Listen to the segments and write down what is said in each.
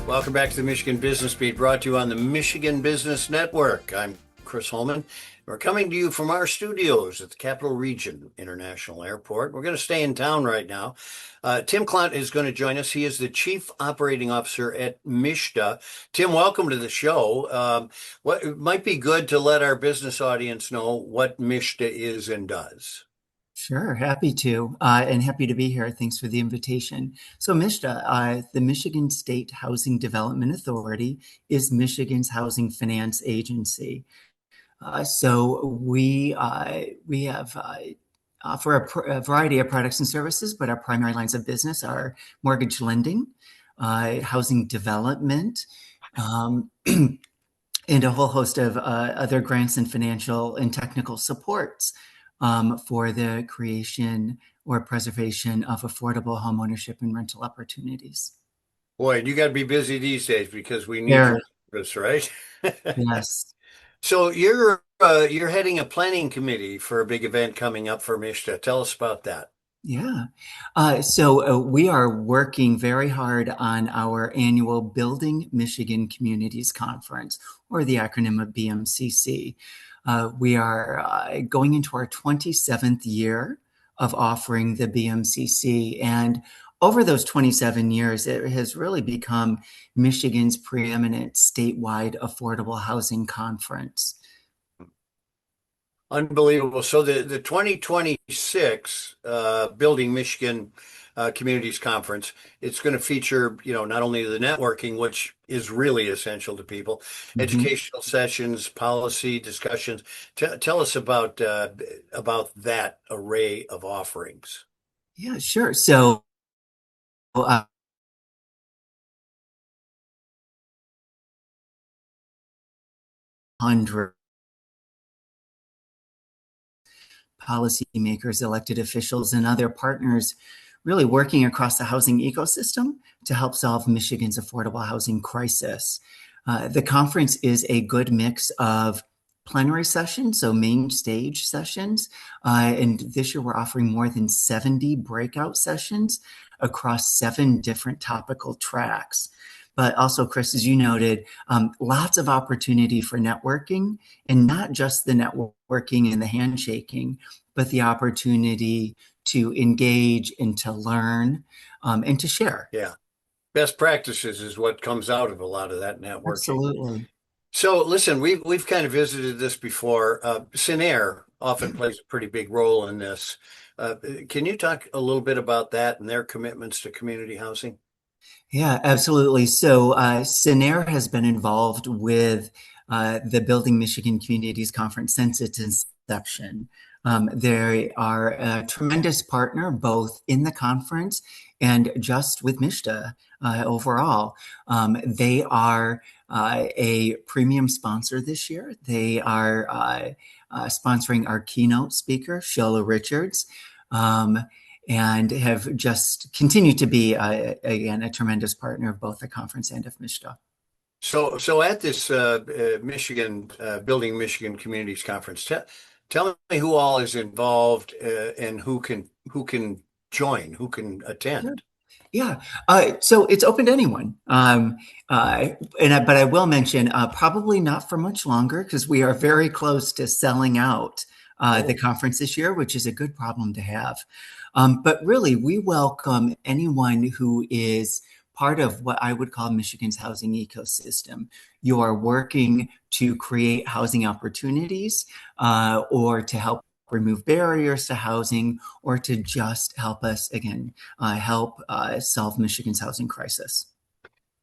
Welcome back to the Michigan Business Beat, brought to you on the Michigan Business Network. I'm Chris Holman. We're coming to you from our studios at the Capital Region International Airport. We're going to stay in town right now. Tim Klont is going to join us. He is the Chief Operating Officer at MSHDA. Tim, welcome to the show. It might be good to let our business audience know what MSHDA is and does. Sure, happy to, and happy to be here. Thanks for the invitation. So MSHDA, the Michigan State Housing Development Authority, is Michigan's housing finance agency. So we have offer a variety of products and services, but our primary lines of business are mortgage lending, housing development, and a whole host of other grants and financial and technical supports for the creation or preservation of affordable homeownership and rental opportunities. Boy, you got to be busy these days because we need your service, right? Yes. So you're heading a planning committee for a big event coming up for MSHDA. Tell us about that. Yeah. So we are working very hard on our annual Building Michigan Communities Conference, or the acronym of BMCC. We are going into our 27th year of offering the BMCC. And over those 27 years, it has really become Michigan's preeminent statewide affordable housing conference. Unbelievable. So the 2026 Building Michigan Communities Conference, it's going to feature, not only the networking, which is really essential to people, educational sessions, policy discussions. Tell us about that array of offerings. Yeah, sure. So 100 policymakers, elected officials, and other partners really working across the housing ecosystem to help solve Michigan's affordable housing crisis. The conference is a good mix of plenary sessions, so main stage sessions. And this year we're offering more than 70 breakout sessions across 7 different topical tracks. But also, Chris, as you noted, lots of opportunity for networking, and not just the networking and the handshaking, but the opportunity to engage and to learn and to share. Yeah. Best practices is what comes out of a lot of that networking. Absolutely. So listen, we've kind of visited this before. Cinnaire often plays a pretty big role in this. Can you talk a little bit about that and their commitments to community housing? Yeah, absolutely. So Cinnaire has been involved with the Building Michigan Communities Conference since its inception. They are a tremendous partner both in the conference and just with MSHDA overall. They are a premium sponsor this year. They are sponsoring our keynote speaker, Shola Richards. And have just continued to be, again, a tremendous partner of both the conference and of MSHDA. So at this Michigan Building Michigan Communities Conference, tell me who all is involved and who can join, who can attend. Yeah, so it's open to anyone. But I will mention, probably not for much longer, because we are very close to selling out the conference this year, which is a good problem to have. But really, we welcome anyone who is part of what I would call Michigan's housing ecosystem. You are working to create housing opportunities or to help remove barriers to housing, or to just help us, again, help solve Michigan's housing crisis.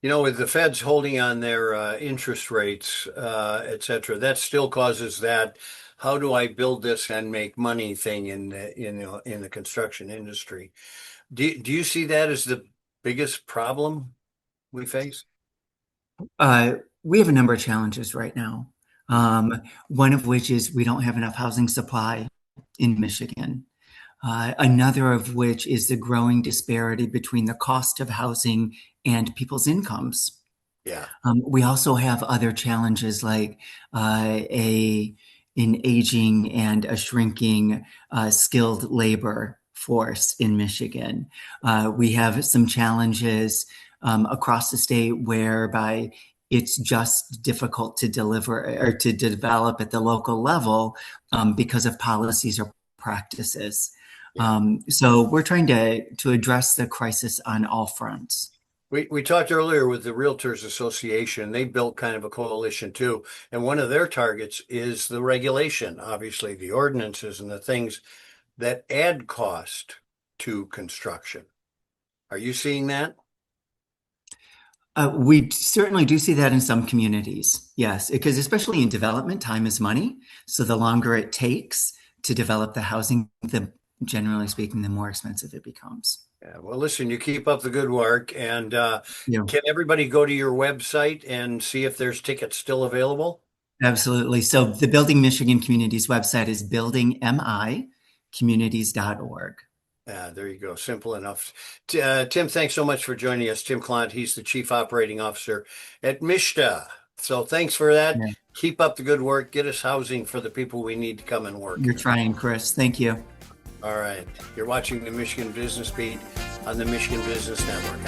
With the feds holding on their interest rates, et cetera, that still causes that how do I build this and make money thing in the construction industry. Do you see that as the biggest problem we face? We have a number of challenges right now. One of which is we don't have enough housing supply in Michigan. Another of which is the growing disparity between the cost of housing and people's incomes. Yeah. We also have other challenges like an aging and a shrinking skilled labor force in Michigan. We have some challenges across the state whereby it's just difficult to deliver or to develop at the local level because of policies or practices. So we're trying to address the crisis on all fronts. We talked earlier with the Realtors Association. They built kind of a coalition too. And one of their targets is the regulation, obviously the ordinances and the things that add cost to construction. Are you seeing that? We certainly do see that in some communities, yes, because especially in development, time is money. So the longer it takes to develop the housing, generally speaking, the more expensive it becomes. Yeah, well, listen, you keep up the good work. And Yeah, can everybody go to your website and see if there's tickets still available? absolutely. So the Building Michigan Communities website is buildingmicommunities.org. There you go. Simple enough. Tim, thanks so much for joining us. Tim Klont, he's the Chief Operating Officer at MSHDA. So thanks for that. Yeah. Keep up the good work. Get us housing for the people we need to come and work. You're trying, Chris. Thank you. All right. You're watching the Michigan Business Beat on the Michigan Business Network.